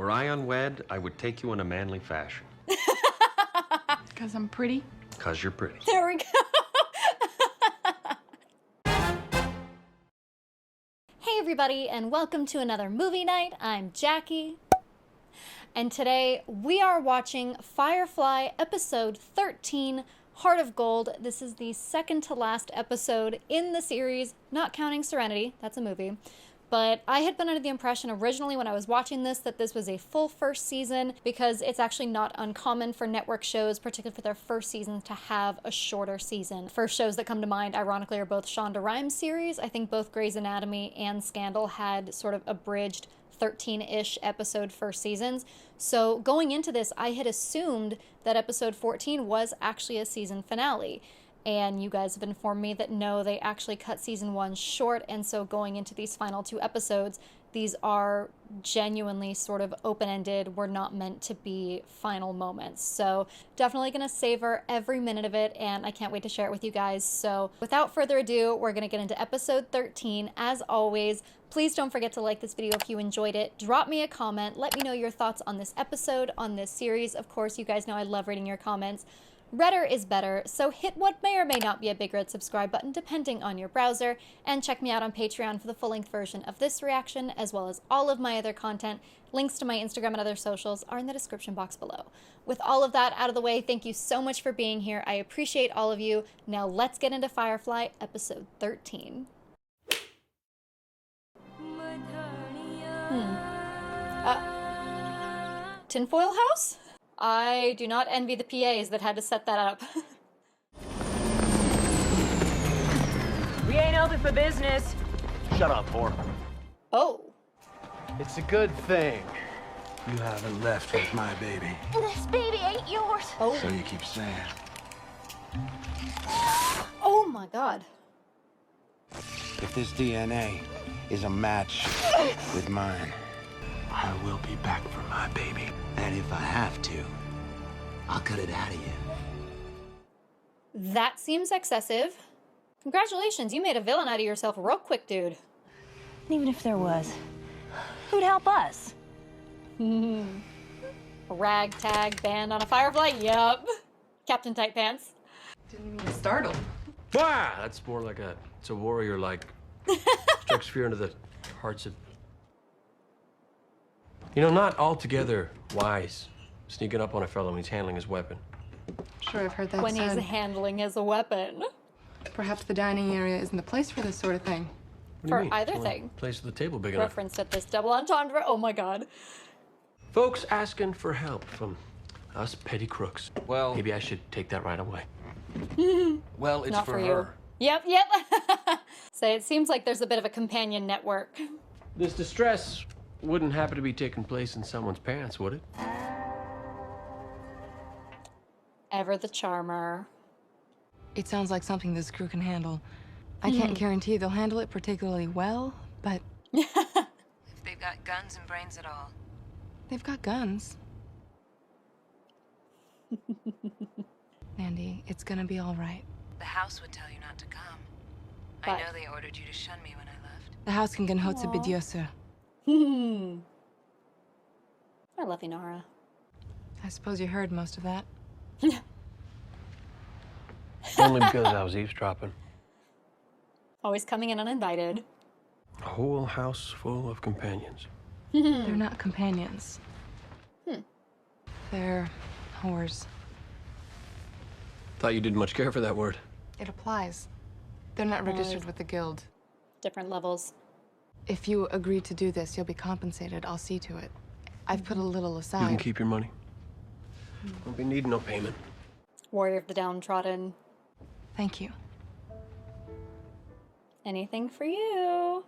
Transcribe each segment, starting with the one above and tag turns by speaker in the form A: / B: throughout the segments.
A: Were I unwed, I would take you in a manly fashion.
B: Because I'm pretty?
A: Because you're pretty.
C: There we go. Hey everybody, and welcome to another movie night. I'm Jackie. And today we are watching Firefly episode 13, Heart of Gold. This is the second to last episode in the series, not counting Serenity, that's a movie. But I had been under the impression originally when I was watching this that this was a full first season because it's actually not uncommon for network shows, particularly for their first seasons, to have a shorter season. First shows that come to mind, ironically, are both Shonda Rhimes series. I think both Grey's Anatomy and Scandal had sort of abridged 13-ish episode first seasons. So going into this, I had assumed that episode 14 was actually a season finale. And you guys have informed me that no, they actually cut season 1 short, and so going into these final 2 episodes, these are genuinely sort of open-ended, were not meant to be final moments. So definitely gonna savor every minute of it, and I can't wait to share it with you guys. So without further ado, we're gonna get into episode 13. As always, please don't forget to like this video if you enjoyed it. Drop me a comment, let me know your thoughts on this episode, on this series. Of course, you guys know I love reading your comments. Redder is better, so hit what may or may not be a big red subscribe button depending on your browser, and check me out on Patreon for the full-length version of this reaction, as well as all of my other content. Links to my Instagram and other socials are in the description box below. With all of that out of the way, thank you so much for being here. I appreciate all of you. Now let's get into Firefly episode 13. Tinfoil House? I do not envy the PAs that had to set that up.
D: We ain't open for business.
E: Shut up, whore.
C: Oh.
E: It's a good thing you haven't left with my baby.
F: This baby ain't yours.
C: Oh.
E: So you keep saying.
C: Oh my God.
E: If this DNA is a match with mine, I will be back for my baby. And if I have to, I'll cut it out of you.
C: That seems excessive. Congratulations, you made a villain out of yourself real quick, dude.
F: Even if there was, who'd help us?
C: A ragtag band on a Firefly? Yup. Captain Tight Pants.
B: Didn't mean to startle.
A: Wow, that's more like it's a warrior like strikes fear into the hearts of. You know, not altogether wise, sneaking up on a fellow when he's handling his weapon.
B: Sure, I've heard that
C: When
B: said.
C: he's handling his weapon.
B: Perhaps the dining area isn't the place for this sort of thing.
A: What do you
C: For
A: mean?
C: either
A: Well,
C: thing.
A: Place of the table big enough.
C: Referenced at this double entendre. Oh my God.
A: Folks asking for help from us petty crooks.
G: Well,
A: Maybe I should take that right away.
G: well, it's
C: Not
G: for
C: for you.
G: her.
C: Yep. So it seems like there's a bit of a companion network.
A: This distress wouldn't happen to be taking place in someone's pants, would it?
C: Ever the charmer.
B: It sounds like something this crew can handle. I can't guarantee they'll handle it particularly well, but
H: If they've got guns and brains at all.
B: they've got guns. Andy, it's gonna be all right.
H: The house would tell you not to come.
C: But-
H: I know they ordered you to shun me when I left.
B: The house can hotse bediosa.
C: I love you, Nara.
B: I suppose you heard most of that.
A: Only because I was eavesdropping.
C: Always coming in uninvited.
A: A whole house full of companions.
B: They're not companions. They're whores.
A: Thought you didn't much care for that word.
B: It applies. They're not registered with the guild.
C: Different levels.
B: If you agree to do this, you'll be compensated. I'll see to it. I've put a little aside.
A: You can keep your money. Won't be needing no payment.
C: Warrior of the downtrodden.
B: Thank you.
C: Anything for you.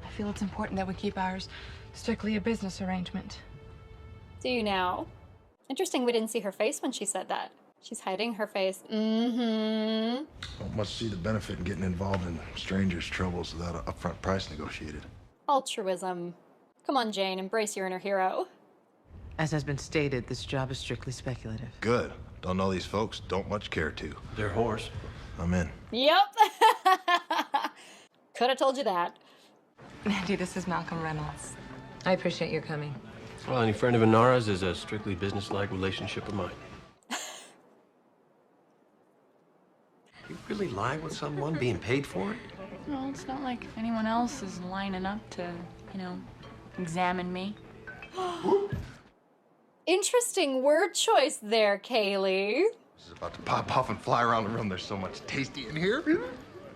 B: I feel it's important that we keep ours strictly a business arrangement.
C: Do you now? Interesting we didn't see her face when she said that. She's hiding her face.
I: Don't much see the benefit in getting involved in strangers' troubles without an upfront price negotiated.
C: Altruism. Come on, Jane, embrace your inner hero.
J: As has been stated, this job is strictly speculative.
I: Good. Don't know these folks, don't much care to.
A: They're whores.
I: I'm in.
C: Yep. Could have told you that.
B: Andy, this is Malcolm Reynolds.
H: I appreciate your coming.
A: Well, any friend of Inara's is a strictly business-like relationship of mine.
G: You really lie with someone being paid for it?
K: Well, it's not like anyone else is lining up to, examine me.
C: Interesting word choice there, Kaylee.
I: This is about to pop off and fly around the room. There's so much tasty in here.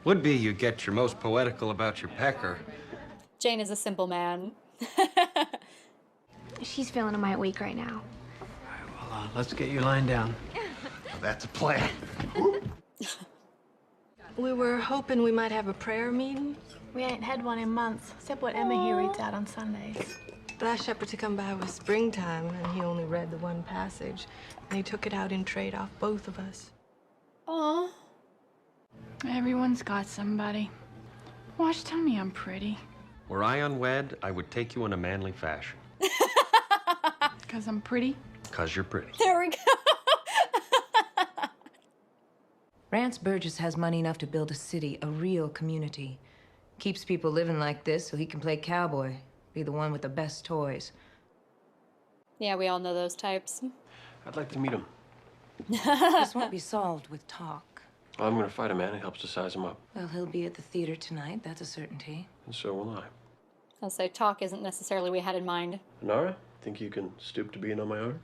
G: Would be you get your most poetical about your pecker.
C: Jane is a simple man.
L: She's feeling a mite weak right now.
M: Well, let's get you lying down.
I: That's a plan.
B: We were hoping we might have a prayer meeting.
F: We ain't had one in months, except what Emma here reads out on Sundays.
B: But I asked Shepard to come by with springtime, and he only read the one passage. And he took it out in trade off both of us.
C: Aw.
K: Everyone's got somebody. Wash, tell me I'm pretty.
G: Were I unwed, I would take you in a manly fashion.
K: 'Cause I'm pretty?
G: 'Cause you're pretty.
C: There we go.
H: Rance Burgess has money enough to build a city, a real community. Keeps people living like this so he can play cowboy, be the one with the best toys.
C: Yeah, we all know those types.
A: I'd like to meet him.
H: This won't be solved with talk.
A: I'm gonna fight a man. It helps to size him up.
H: Well, he'll be at the theater tonight, that's a certainty.
A: And so will I.
C: I'll say talk isn't necessarily what we had in mind.
A: Inara, think you can stoop to being on my arm?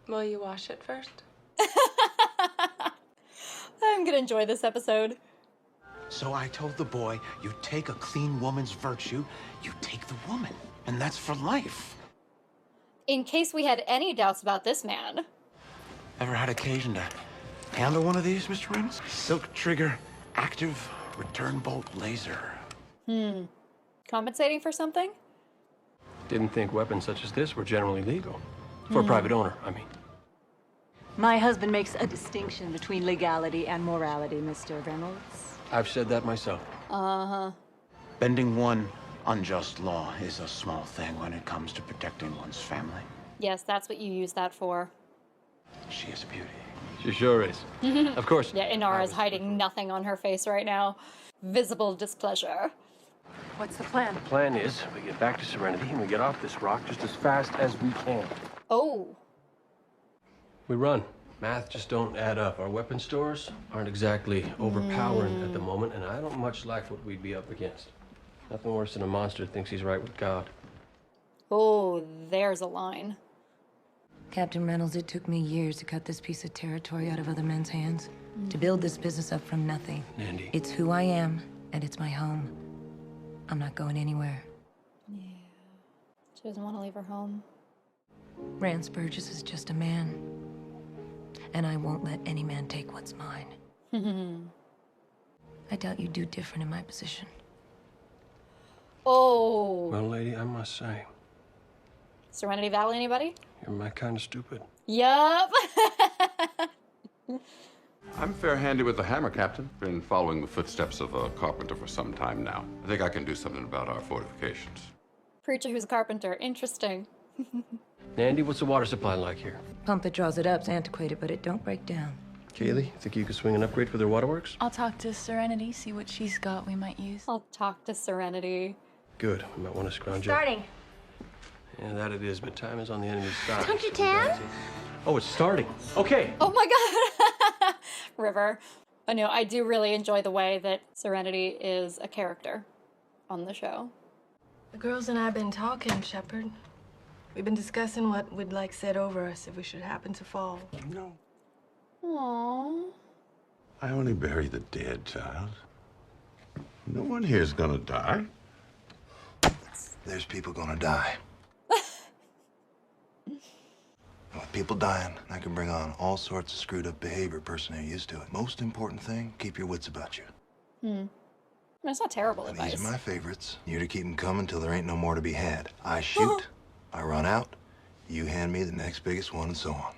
B: Will you wash it first?
C: I'm gonna enjoy this episode.
E: So I told the boy, you take a clean woman's virtue, you take the woman. And that's for life.
C: In case we had any doubts about this man.
E: Ever had occasion to handle one of these, Mr. Reynolds? Silk trigger, active return bolt laser.
C: Compensating for something?
A: Didn't think weapons such as this were generally legal. For a private owner, I mean.
D: My husband makes a distinction between legality and morality, Mr. Reynolds.
A: I've said that myself.
C: Uh-huh.
E: Bending one unjust law is a small thing when it comes to protecting one's family.
C: Yes, that's what you use that for.
E: She is a beauty.
A: She sure is. Of course.
C: Yeah, Inara's hiding nothing on her face right now. Visible displeasure.
K: What's the plan?
A: The plan is we get back to Serenity and we get off this rock just as fast as we can.
C: Oh.
A: We run. Math just don't add up. Our weapon stores aren't exactly overpowering at the moment, and I don't much like what we'd be up against. Nothing worse than a monster that thinks he's right with God.
C: Oh, there's a line.
H: Captain Reynolds, it took me years to cut this piece of territory out of other men's hands. To build this business up from nothing.
A: Andy.
H: It's who I am, and it's my home. I'm not going anywhere.
C: Yeah. She doesn't want to leave her home.
H: Rance Burgess is just a man. And I won't let any man take what's mine. I doubt you'd do different in my position.
C: Oh.
A: Well, lady, I must say,
C: Serenity Valley, anybody?
A: you're my kind of stupid.
C: Yup.
N: I'm fair-handed with the hammer, Captain. Been following the footsteps of a carpenter for some time now. I think I can do something about our fortifications.
C: Preacher who's a carpenter. Interesting.
A: Andy, what's the water supply like here?
H: Pump that draws it up's antiquated, but it don't break down.
A: Kaylee, think you could swing an upgrade for their waterworks?
K: I'll talk to Serenity, see what she's got we might use.
C: I'll talk to Serenity.
A: Good. We might want to scrounge up.
L: Starting.
A: Yeah, that it is, but time is on the enemy's side.
L: Don't you tan?
A: Oh, it's starting. Okay.
C: Oh my god! River. I know, I do really enjoy the way that Serenity is a character on the show.
B: The girls and I have been talking, Shepard. We've been discussing what we'd like said over us if we should happen to fall.
N: No.
C: Aww.
N: I only bury the dead, child. No one here's gonna die.
I: There's people gonna die. With people dying, that can bring on all sorts of screwed up behavior a person ain't used to it. Most important thing, keep your wits about you.
C: That's not terrible
I: And
C: advice.
I: these are my favorites. You're to keep them coming till there ain't no more to be had. I shoot, I run out, you hand me the next biggest one, and so on.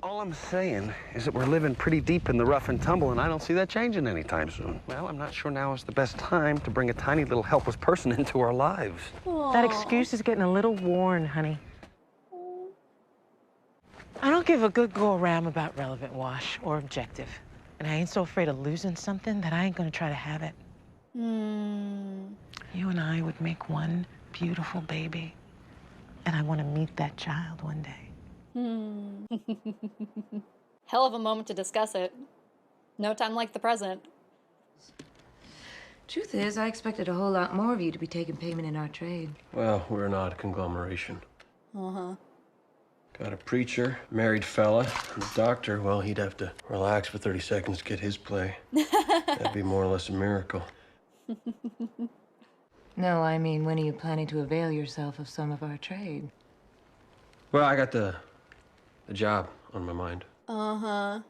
G: All I'm saying is that we're living pretty deep in the rough and tumble, and I don't see that changing anytime soon. Well, I'm not sure now is the best time to bring a tiny little helpless person into our lives.
J: That excuse is getting a little worn, honey. I don't give a good go-around about relevant, Wash, or objective. And I ain't so afraid of losing something that I ain't gonna try to have it. You and I would make one beautiful baby. And I want to meet that child one day.
C: Hell of a moment to discuss it. No time like the present.
H: Truth is, I expected a whole lot more of you to be taking payment in our trade.
A: Well, we're an odd conglomeration.
C: Uh-huh.
A: Got a preacher, married fella, and a doctor. Well, he'd have to relax for 30 seconds to get his play. That'd be more or less a miracle.
H: No, I mean, when are you planning to avail yourself of some of our trade?
A: Well, I got the job on my mind.
C: Uh-huh.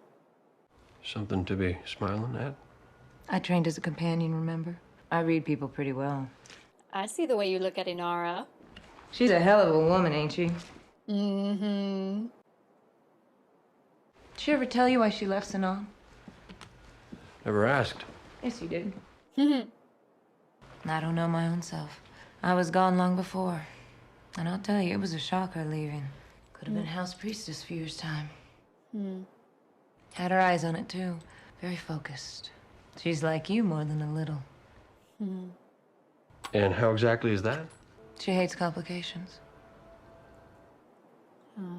A: Something to be smiling at.
H: I trained as a companion, remember? I read people pretty well.
C: I see the way you look at Inara.
H: She's a hell of a woman, ain't she?
C: Mm-hmm.
H: Did she ever tell you why she left Sanan?
A: Never asked.
H: Yes, you did. I don't know my own self. I was gone long before. And I'll tell you, it was a shocker leaving. Could have been house priestess for years' time. Had her eyes on it, too. Very focused. She's like you more than a little.
A: And how exactly is that?
H: She hates complications.
B: How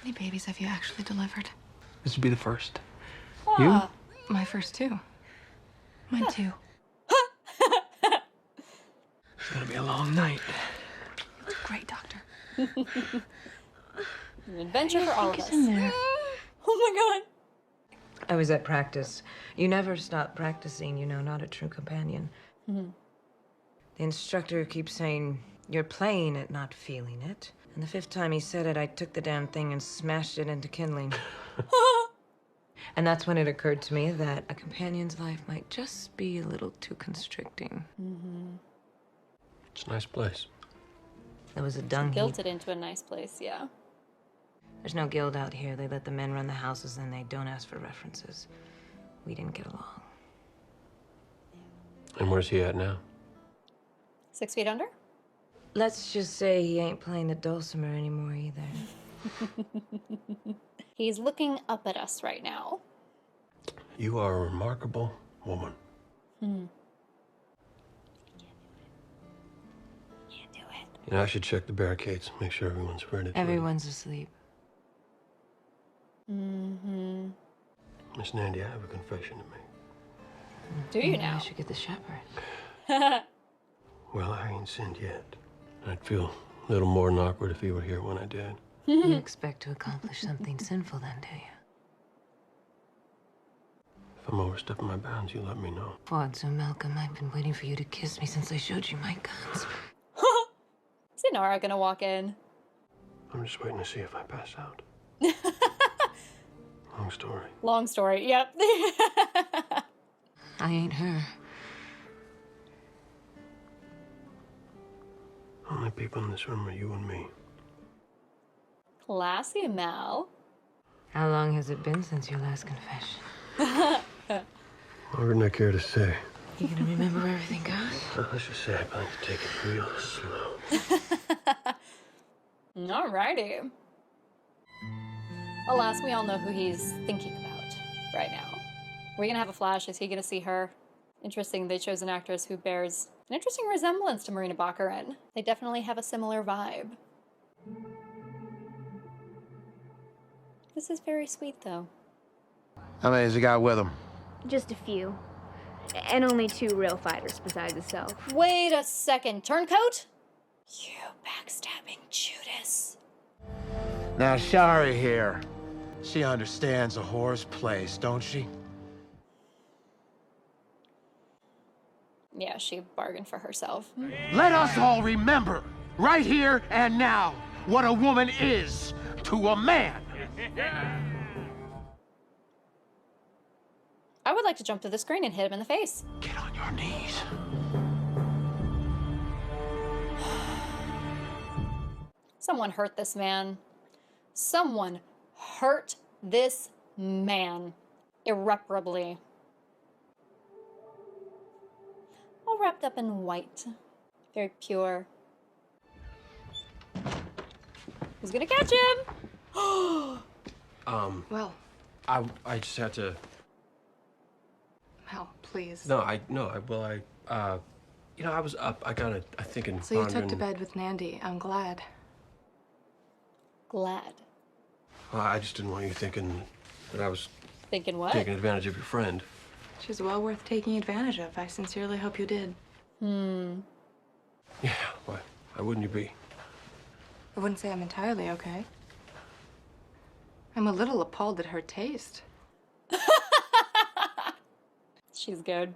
B: many babies have you actually delivered?
M: This would be the first.
C: Ah.
B: My first two. Mine too.
M: It's gonna be a long night.
B: You did great, Doctor.
C: An adventure for all of us.
B: In there.
C: Oh my god.
H: I was at practice. You never stop practicing, you know, not a true companion. The instructor keeps saying, you're playing it, not feeling it. And the 5th time he said it, I took the damn thing and smashed it into kindling. And that's when it occurred to me that a companion's life might just be a little too constricting.
A: It's a nice place.
H: There was a dung heap.
C: Built it into a nice place, yeah.
H: There's no guild out here. They let the men run the houses and they don't ask for references. We didn't get along.
A: And where's he at now?
C: 6 feet under?
H: Let's just say he ain't playing the dulcimer anymore either.
C: He's looking up at us right now.
A: You are a remarkable woman.
C: Can't do it.
A: You know, I should check the barricades, make sure everyone's ready.
H: Everyone's asleep.
A: Miss Nandy, I have a confession to make.
C: Do you
H: Maybe
C: now?
H: I should get the shepherd.
A: Well, I ain't sinned yet. I'd feel a little more than awkward if he were here when I did.
H: You expect to accomplish something sinful then, do you?
A: If I'm overstepping my bounds, you let me know.
H: Fodzu, Malcolm, I've been waiting for you to kiss me since I showed you my guns.
C: Is Inara gonna walk in?
A: I'm just waiting to see if I pass out. Long story.
C: Long story, yep.
H: I ain't her.
A: Only people in this room are you and me.
C: Classy, Mal.
H: How long has it been since your last confession?
A: Longer than I care to say.
H: You gonna remember where everything goes?
A: Well, let's just say I plan to take it real slow.
C: Alrighty. Alas, we all know who he's thinking about right now. We're gonna have a flash. Is he gonna see her? Interesting, they chose an actress who bears an interesting resemblance to Morena Baccarin. They definitely have a similar vibe. This is very sweet, though.
E: How many's he got with him?
L: Just a few. And only 2 real fighters besides himself.
C: Wait a second. Turncoat? You backstabbing Judas.
E: Now, Shari here. She understands a whore's place, don't she?
C: Yeah, she bargained for herself.
E: Let us all remember, right here and now, what a woman is to a man.
C: I would like to jump through the screen and hit him in the face.
E: Get on your knees.
C: Someone hurt this man. Someone hurt this man irreparably. All wrapped up in white. Very pure. Who's gonna catch him?
B: Well,
A: I just had to.
B: Mel, please.
A: No, You know, I was up. I thinking.
B: So you took to bed with Nandy. I'm glad.
C: Glad.
A: Well, I just didn't want you thinking that I was
C: Thinking what?
A: taking advantage of your friend.
B: She's well worth taking advantage of. I sincerely hope you did.
A: Yeah, why wouldn't you be?
B: I wouldn't say I'm entirely okay. I'm a little appalled at her taste.
C: She's good.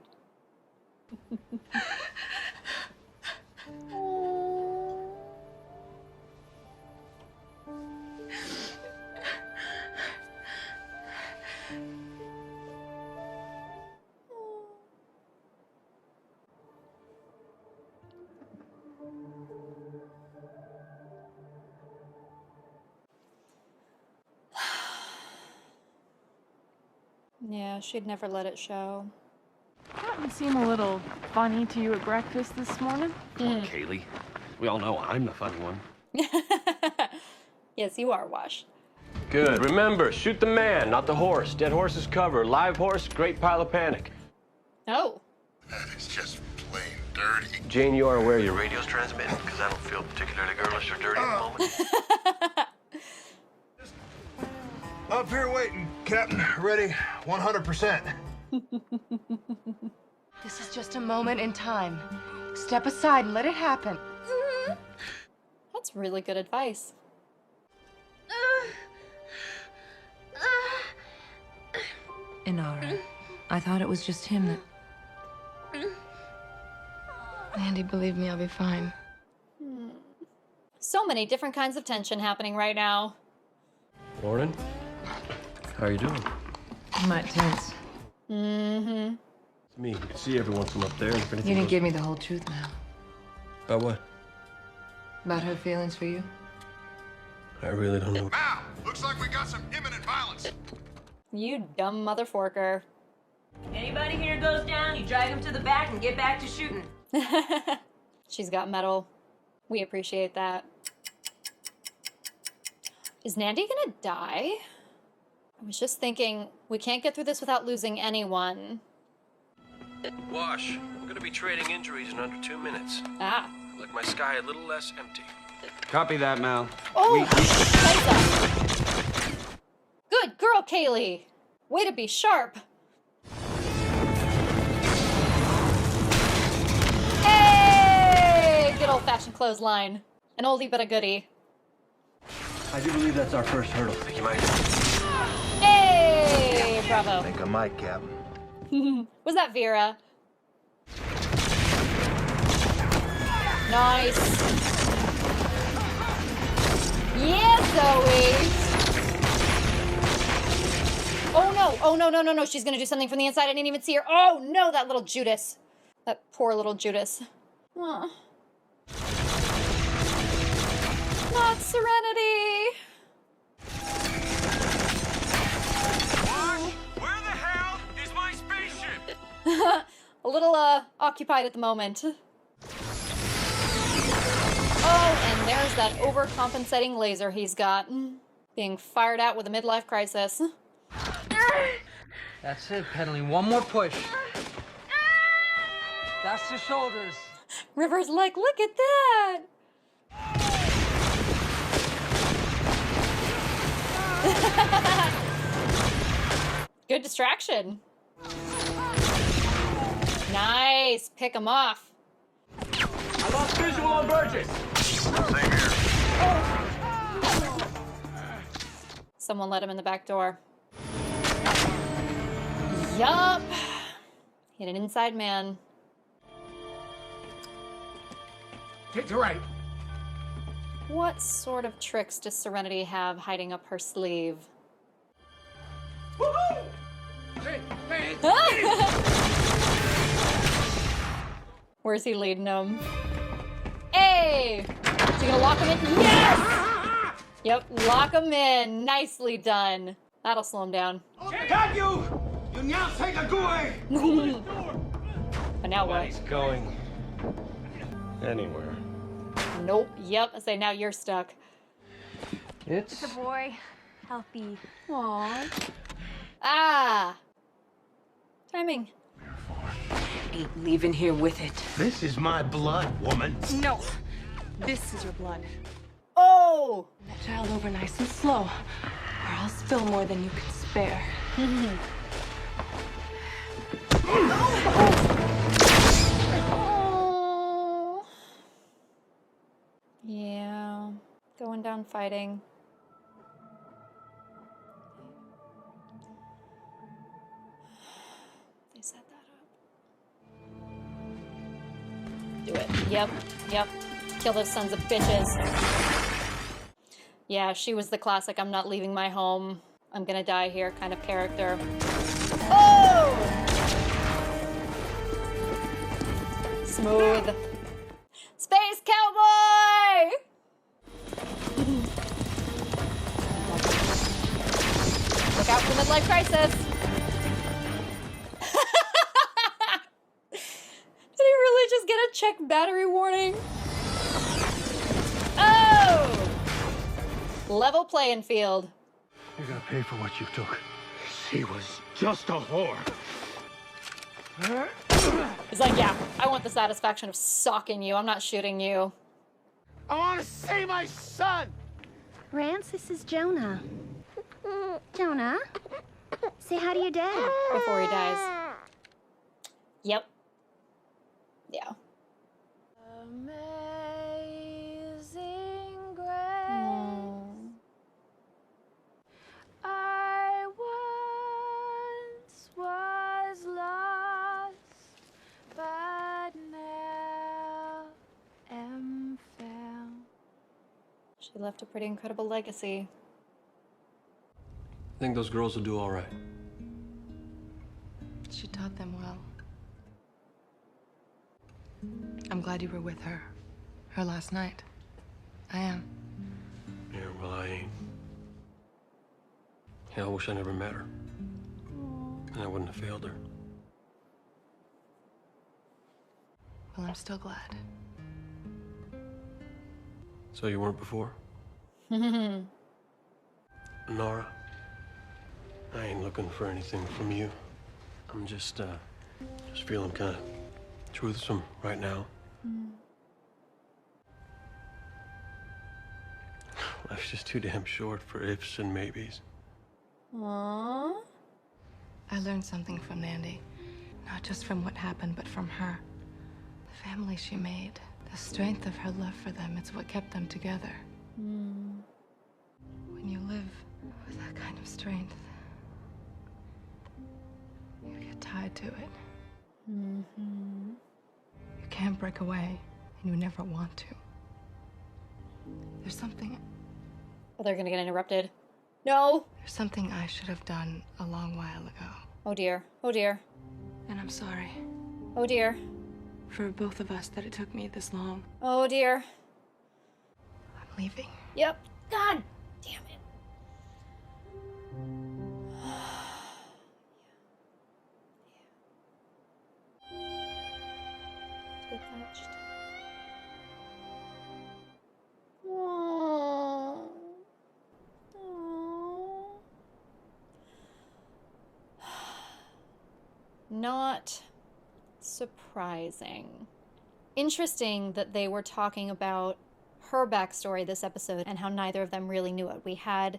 C: Yeah, she'd never let it show.
K: You seem a little funny to you at breakfast this morning.
G: Come on, Kaylee. We all know I'm the funny one.
C: Yes, you are, Wash.
A: Good. Remember, shoot the man, not the horse. Dead horse is cover. Live horse, great pile of panic.
C: Oh.
I: It's just plain dirty.
A: Jane, you are aware your radio's transmitting? Because I don't feel particularly girlish or dirty at the moment.
I: Up here waiting, Captain. Ready 100%.
B: This is just a moment in time. Step aside and let it happen.
C: That's really good advice.
H: Inara, I thought it was just him that...
B: Andy, believe me, I'll be fine.
C: So many different kinds of tension happening right now.
A: Morning. How are you doing?
H: I'm not tense.
C: Mm-hmm.
A: It's me. You can see everyone from up there. And if anything
H: You didn't
A: goes-
H: give me the whole truth now.
A: About what?
H: About her feelings for you.
A: I really don't know.
I: Now, looks like we got some imminent violence.
C: You dumb motherforker.
D: Anybody here goes down, you drag him to the back and get back to shooting.
C: She's got metal. We appreciate that. Is Nandy gonna die? I was just thinking, we can't get through this without losing anyone.
A: Wash. I'm gonna be trading injuries in under 2 minutes.
C: Ah.
A: I'd like my sky a little less empty.
G: Copy that, Mal.
C: Oh! Good girl, Kaylee. Way to be sharp. Hey! Good old-fashioned clothesline. An oldie but a goodie.
A: I do believe that's our first hurdle. Think you might.
C: Hey! Bravo.
I: I think I might, Captain.
C: Was that Vera? Nice. Yeah, Zoe. Oh no, oh no, no, no, no. She's gonna do something from the inside. I didn't even see her. Oh no, that little Judas. That poor little Judas. Aw. Not Serenity.
A: Where the hell is my spaceship?
C: A little, occupied at the moment. Oh, and there's that overcompensating laser he's got. Being fired out with a midlife crisis.
M: That's it, pedaling one more push. That's the shoulders.
C: River's like, look at that! Good distraction. Nice, pick him off.
A: I lost visual on Burgess.
I: Same here.
C: Someone let him in the back door. Yup. Hit an inside man.
M: Take the right.
C: What sort of tricks does Serenity have hiding up her sleeve?
M: Woohoo! Hey, hey.
C: Where's he leading him? Hey! Is he gonna lock him in? Yes! Yep, lock him in. Nicely done. That'll slow him down.
M: Got you! You now take a away!
C: But now what?
G: He's going anywhere.
C: Nope. Yep. I say now you're stuck.
L: It's a boy. Healthy.
C: Aww. Ah! Timing.
H: ain't leaving here with it.
M: This is my blood, woman.
B: No. This is your blood.
C: Oh!
B: That child over nice and slow, or I'll spill more than you can spare.
C: Oh. Yeah. Going down fighting. They set that up. Do it. Yep. Yep. Kill those sons of bitches. Yeah, she was the classic I'm not leaving my home, I'm gonna die here kind of character. Oh! Smooth. Space cowboy! Look out for the midlife crisis. Did he really just get a check battery warning? Oh! Level playing field.
M: You're gonna pay for what you took. She was just a whore.
C: He's like, yeah, I want the satisfaction of socking you. I'm not shooting you.
M: I want to see my son!
O: Rance, this is Jonah. Jonah, say hi to your dad.
C: Before he dies. Yep. Yeah.
O: Amazing grace. I once was lost, but now am found.
C: She left a pretty incredible legacy.
A: I think those girls will do all right.
B: She taught them well. I'm glad you were with her. Her last night. I am.
A: Yeah, well, I ain't. Yeah, I wish I never met her. And I wouldn't have failed her.
B: Well, I'm still glad.
A: So you weren't before? Nora, I ain't looking for anything from you. I'm just feeling kind of truthsome right now. Life's just too damn short for ifs and maybes.
C: Aww.
B: I learned something from Nandy. Not just from what happened, but from her. The family she made. The strength of her love for them. It's what kept them together. When you live with that kind of strength, you get tied to it. You can't break away, and you never want to. There's something...
C: Oh, they're gonna get interrupted. No!
B: There's something I should have done a long while ago.
C: Oh dear. Oh dear.
B: And I'm sorry.
C: Oh dear.
B: For both of us that it took me this long.
C: Oh dear.
B: I'm leaving.
C: Yep. God damn it. Detached. Aww. Aww. Not surprising. Interesting that they were talking about her backstory this episode and how neither of them really knew it. We had,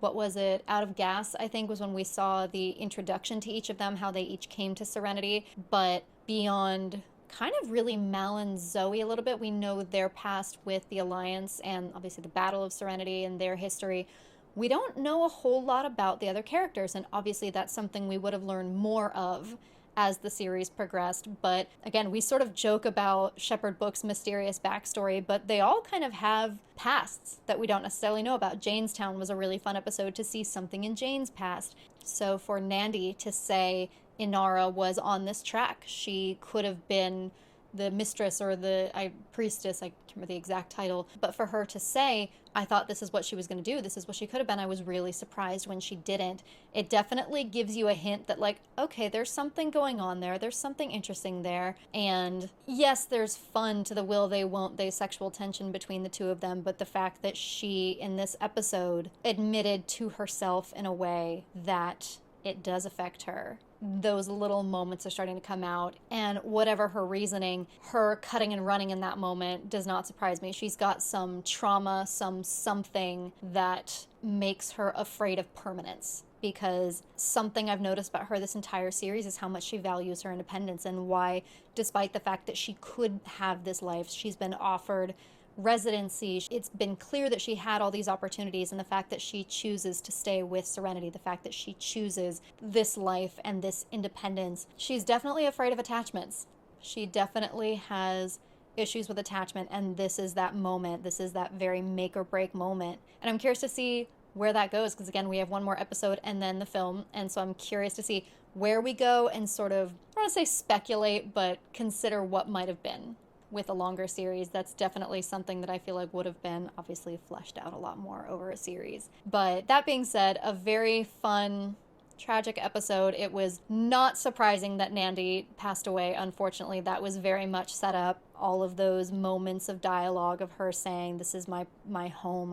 C: what was it, Out of Gas, I think, was when we saw the introduction to each of them, how they each came to Serenity. But beyond kind of really Mal and Zoe a little bit, we know their past with the Alliance and obviously the Battle of Serenity and their history. We don't know a whole lot about the other characters, and obviously that's something we would have learned more of as the series progressed. But again, we sort of joke about Shepherd Book's mysterious backstory, but they all kind of have pasts that we don't necessarily know about. Janestown was a really fun episode to see something in Jane's past. So for Nandy to say Inara was on this track, she could have been the mistress or the priestess, I can't remember the exact title, but for her to say, I thought this is what she was going to do, this is what she could have been, I was really surprised when she didn't. It definitely gives you a hint that, like, okay, there's something going on there, there's something interesting there, and yes, there's fun to the will they won't they sexual tension between the two of them, but the fact that she, in this episode, admitted to herself in a way that it does affect her. Those little moments are starting to come out, and whatever her reasoning, her cutting and running in that moment does not surprise me. She's got some trauma, something that makes her afraid of permanence. Because something I've noticed about her this entire series is how much she values her independence, and why, despite the fact that she could have this life, she's been offered residency. It's been clear that she had all these opportunities, and the fact that she chooses to stay with Serenity, the fact that she chooses this life and this independence. She's definitely afraid of attachments. She definitely has issues with attachment, and this is that moment. This is that very make or break moment. And I'm curious to see where that goes, because again, we have one more episode and then the film, and so I'm curious to see where we go and sort of, I don't want to say speculate, but consider what might have been with a longer series. That's definitely something that I feel like would have been obviously fleshed out a lot more over a series. But that being said, a very fun, tragic episode. It was not surprising that Nandi passed away, unfortunately. That was very much set up. All of those moments of dialogue of her saying, this is my home,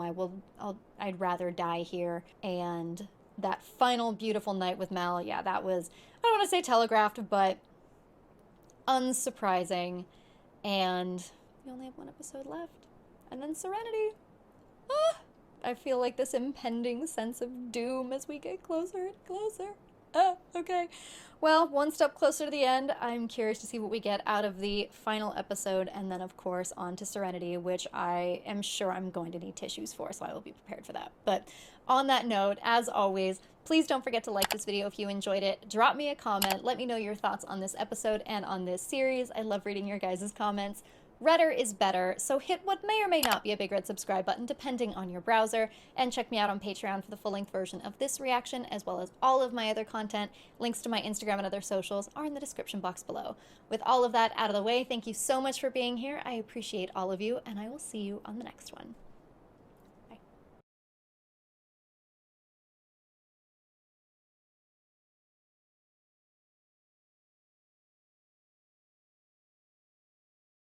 C: I'd rather die here. And that final beautiful night with Mel, yeah, that was, I don't want to say telegraphed, but unsurprising. And we only have one episode left. And then Serenity. I feel like this impending sense of doom as we get closer and closer. Okay. Well, one step closer to the end. I'm curious to see what we get out of the final episode, and then, of course, on to Serenity, which I am sure I'm going to need tissues for, so I will be prepared for that. But on that note, as always, please don't forget to like this video if you enjoyed it. Drop me a comment. Let me know your thoughts on this episode and on this series. I love reading your guys' comments. Redder is better, so hit what may or may not be a big red subscribe button depending on your browser, and check me out on Patreon for the full-length version of this reaction as well as all of my other content. Links to my Instagram and other socials are in the description box below. With all of that out of the way, thank you so much for being here. I appreciate all of you, and I will see you on the next one.